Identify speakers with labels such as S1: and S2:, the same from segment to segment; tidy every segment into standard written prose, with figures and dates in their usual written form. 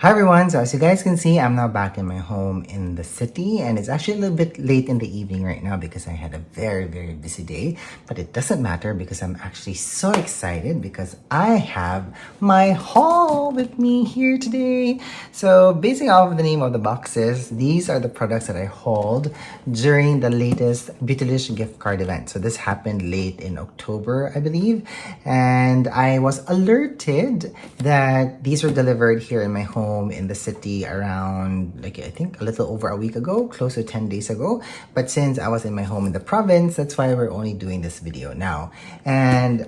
S1: Hi everyone, so as you guys can see, I'm now back in my home in the city and it's actually a little bit late in the evening right now because I had a very busy day, but it doesn't matter because I'm actually so excited because I have my haul with me here today. So basing off of the name of the boxes, these are the products that I hauled during the latest Beautylish gift card event. So this happened late in October, I believe, and I was alerted that these were delivered here in my home in the city around I think a little over a week ago, close to 10 days ago. But since I was in my home in the province, that's why we're only doing this video now. And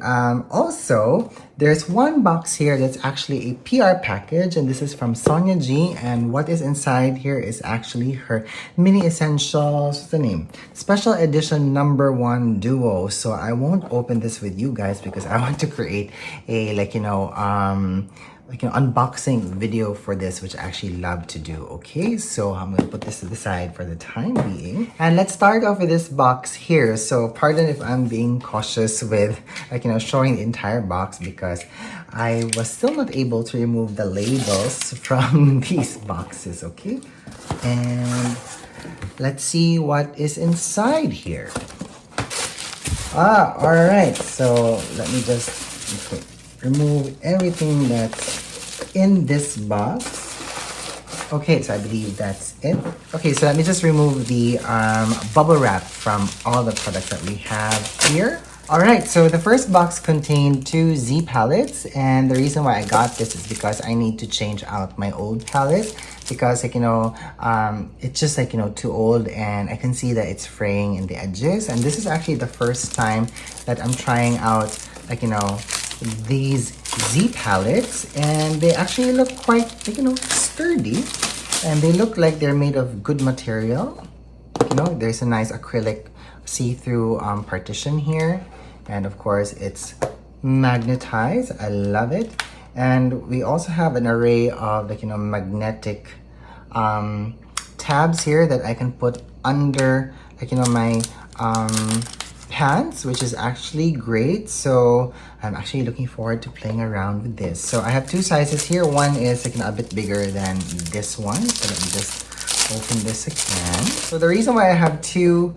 S1: also there's one box here that's actually a PR package, and this is from Sonia G, and what is inside here is actually her mini essentials, what's the name, special edition #1 duo. So I won't open this with you guys because I want to create a unboxing video for this, which I actually love to do. Okay, so I'm gonna put this to the side for the time being, and let's start off with this box here. So pardon if I'm being cautious with showing the entire box because I was still not able to remove the labels from these boxes. Okay, and let's see what is inside here. All right, so let me just remove everything that's in this box. Okay, so I believe that's it. Okay, so let me just remove the bubble wrap from all the products that we have here. All right, so the first box contained 2 Z palettes, and the reason why I got this is because I need to change out my old palette because it's just too old, and I can see that it's fraying in the edges. And this is actually the first time that I'm trying out these Z palettes, and they actually look quite sturdy, and they look like they're made of good material. There's a nice acrylic see-through partition here, and of course it's magnetized. I love it. And we also have an array of magnetic tabs here that I can put under my pants, which is actually great. So I'm actually looking forward to playing around with this. So I have 2 sizes here. One is a bit bigger than this one, so let me just open this again. So the reason why I have 2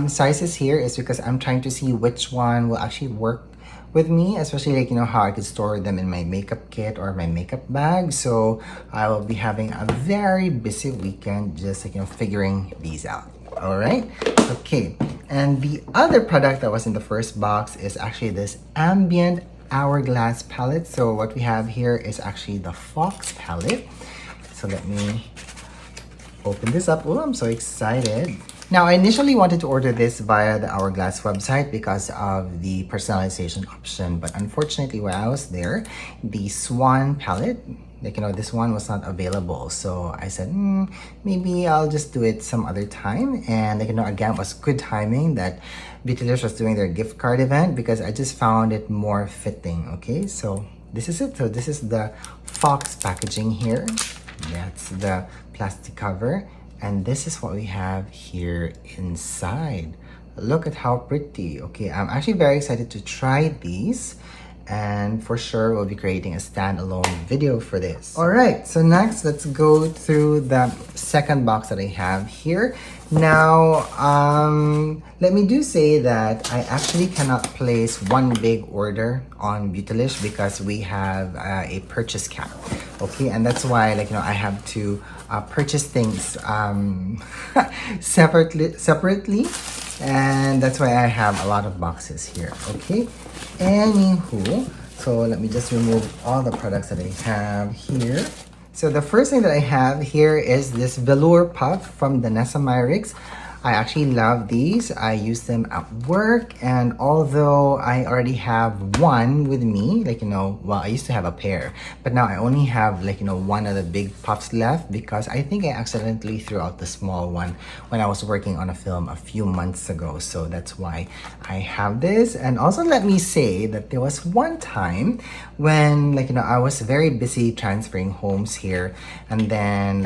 S1: sizes here is because I'm trying to see which one will actually work with me, especially how I could store them in my makeup kit or my makeup bag. So I will be having a very busy weekend just figuring these out. All right, okay. And the other product that was in the first box is actually this ambient Hourglass palette. So what we have here is actually the Fox palette. So let me open this up. Oh, I'm so excited. Now, I initially wanted to order this via the Hourglass website because of the personalization option, but unfortunately while I was there, the Swan palette, this one was not available. So I said, maybe I'll just do it some other time. And again, it was good timing that Beautylish was doing their gift card event because I just found it more fitting. Okay, so this is it. So this is the Fox packaging here. That's the plastic cover. And this is what we have here inside. Look at how pretty. Okay, I'm actually very excited to try these. And for sure, we'll be creating a standalone video for this. All right, so next, let's go through the second box that I have here. Now, let me do say that I actually cannot place one big order on Beautylish because we have a purchase cap. Okay, and that's why I have to purchase things separately, and that's why I have a lot of boxes here. Okay, anywho, so let me just remove all the products that I have here. So the first thing that I have here is this Velour puff from Danessa Myricks. I actually love these. I use them at work, and although I already have one with me, well, I used to have a pair, but now I only have one of the big puffs left because I think I accidentally threw out the small one when I was working on a film a few months ago. So that's why I have this. And also let me say that there was one time when I was very busy transferring homes here, and then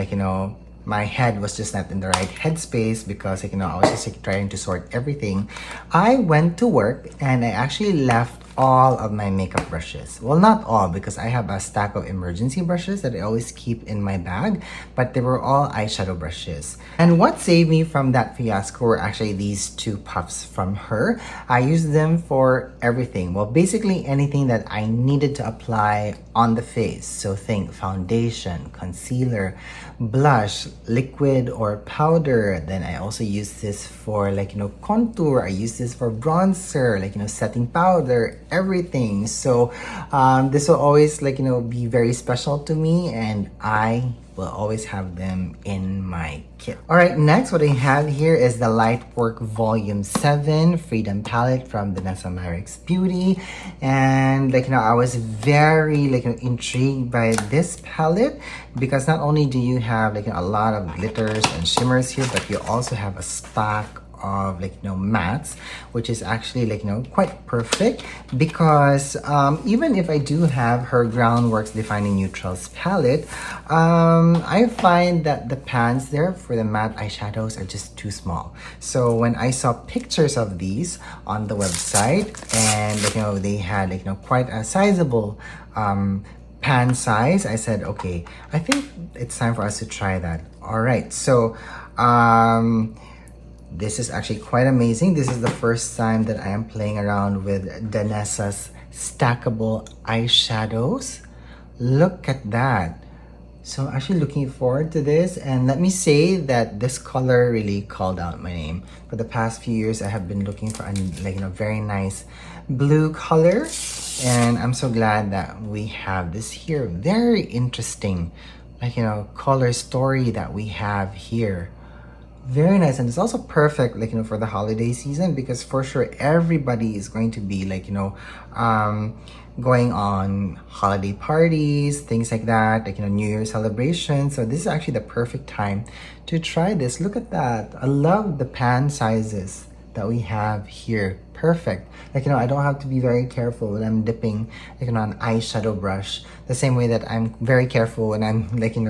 S1: my head was just not in the right headspace because I was just trying to sort everything. I went to work and I actually left all of my makeup brushes. Well, not all, because I have a stack of emergency brushes that I always keep in my bag, but they were all eyeshadow brushes. And what saved me from that fiasco were actually these two puffs from her. I used them for everything. Well, basically anything that I needed to apply on the face. So think foundation, concealer, blush, liquid or powder. Then I also use this for contour. I use this for bronzer, setting powder, everything. So this will always be very special to me, and I will always have them in my kit. All right, next what I have here is the Lightwork Volume 7 Freedom Palette from Danessa Myricks Beauty. And I was very intrigued by this palette because not only do you have a lot of glitters and shimmers here, but you also have a stack of mattes, which is actually quite perfect because even if I do have her Groundworks Defining Neutrals palette, I find that the pans there for the matte eyeshadows are just too small. So when I saw pictures of these on the website and they had quite a sizable pan size, I said, okay, I think it's time for us to try that. All right, so this is actually quite amazing. This is the first time that I am playing around with Danessa's stackable eyeshadows. Look at that. So actually looking forward to this, and let me say that this color really called out my name. For the past few years, I have been looking for a very nice blue color, and I'm so glad that we have this here. Very interesting, color story that we have here. Very nice, and it's also perfect for the holiday season because for sure everybody is going to be going on holiday parties, things like that, New Year celebrations. So this is actually the perfect time to try this. Look at that. I love the pan sizes that we have here. Perfect. I don't have to be very careful when I'm dipping an eyeshadow brush, the same way that I'm very careful when I'm picking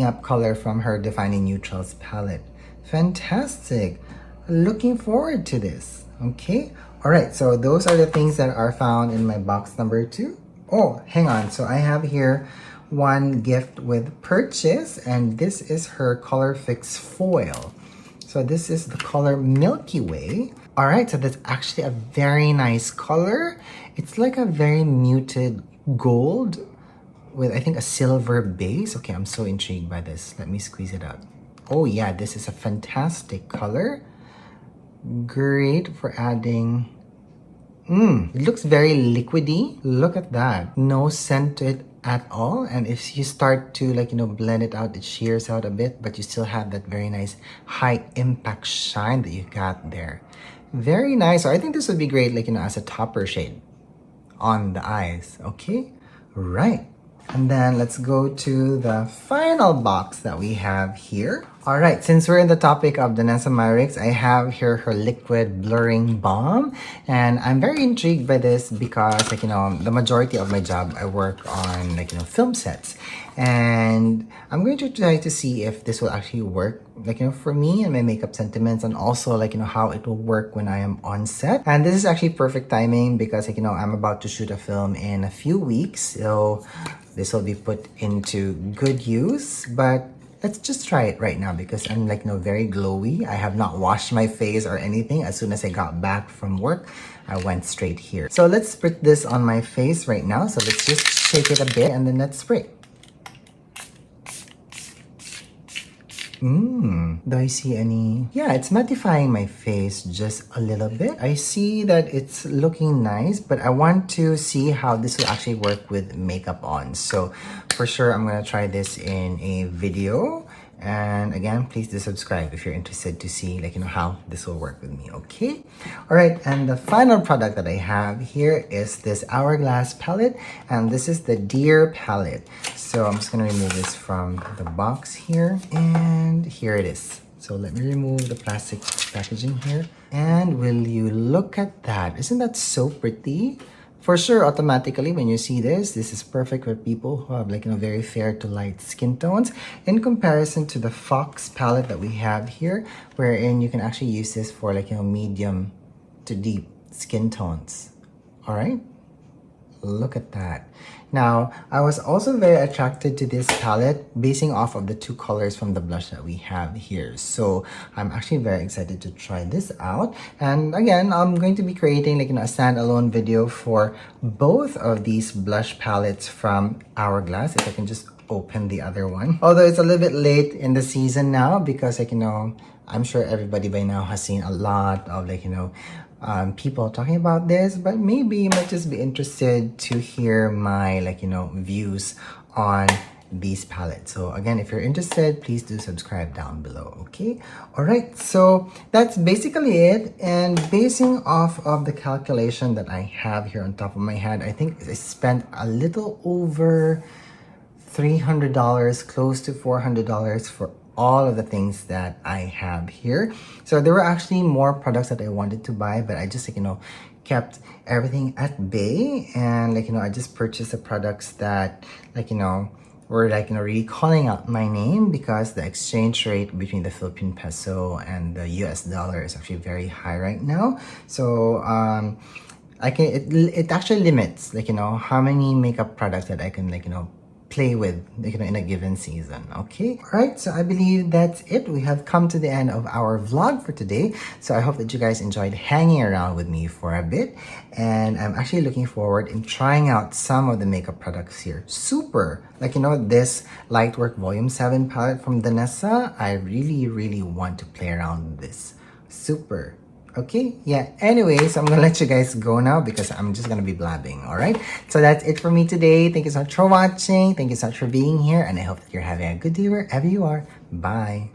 S1: up color from her Defining Neutrals palette. Fantastic. Looking forward to this. Okay. All right. So those are the things that are found in my box number 2. Oh, hang on. So I have here one gift with purchase, and this is her Color Fix foil. So this is the color Milky Way. All right. So that's actually a very nice color. It's like a very muted gold with, I think, a silver base. Okay. I'm so intrigued by this. Let me squeeze it out. Oh yeah, this is a fantastic color. Great for adding. It looks very liquidy. Look at that. No scent to it at all. And if you start to blend it out, it shears out a bit, but you still have that very nice high impact shine that you got there. Very nice. So I think this would be great as a topper shade on the eyes. Okay, right. And then let's go to the final box that we have here. All right, since we're in the topic of Danessa Myricks, I have here her liquid blurring balm, and I'm very intrigued by this because the majority of my job I work on film sets, and I'm going to try to see if this will actually work for me and my makeup sentiments, and also how it will work when I am on set. And this is actually perfect timing because I'm about to shoot a film in a few weeks, so this will be put into good use. But let's just try it right now because I'm very glowy. I have not washed my face or anything. As soon as I got back from work, I went straight here. So let's spray this on my face right now. So let's just shake it a bit and then let's spray. Do I see any? Yeah, it's mattifying my face just a little bit. I see that it's looking nice, but I want to see how this will actually work with makeup on. So for sure, I'm gonna try this in a video. And again, please do subscribe if you're interested to see how this will work with me. Okay. All right. And the final product that I have here is this Hourglass palette, and this is the Deer palette. So I'm just gonna remove this from the box here, and here it is. So let me remove the plastic packaging here, and will you look at that? Isn't that so pretty? For sure, automatically, when you see this is perfect for people who have very fair to light skin tones in comparison to the Fox palette that we have here, wherein you can actually use this for medium to deep skin tones. All right. Look at that. Now, I was also very attracted to this palette basing off of the two colors from the blush that we have here. So I'm actually very excited to try this out. And again, I'm going to be creating like, a standalone video for both of these blush palettes from Hourglass. If I can just open the other one. Although it's a little bit late in the season now because like, I'm sure everybody by now has seen a lot of like, people talking about this, but maybe you might just be interested to hear my like, views on these palettes. So again, if you're interested, please do subscribe down below, okay? All right, so that's basically it. And basing off of the calculation that I have here on top of my head, I think I spent a little over $300, close to $400 for all of the things that I have here. So there were actually more products that I wanted to buy, but I just like, kept everything at bay. And like, I just purchased the products that like, were like, really calling out my name because the exchange rate between the Philippine peso and the US dollar is actually very high right now. So, it actually limits like, how many makeup products that I can like, play with like, in a given season. Okay, all right, so I believe that's it. We have come to the end of our vlog for today, so I hope that you guys enjoyed hanging around with me for a bit, and I'm actually looking forward in trying out some of the makeup products here. Super, like, this Lightwork Volume 7 palette from Danessa. I really want to play around with this. Super. Okay, yeah, anyways, I'm gonna let you guys go now because I'm just gonna be blabbing, all right? So that's it for me today. Thank you so much for watching. Thank you so much for being here, and I hope that you're having a good day wherever you are. Bye.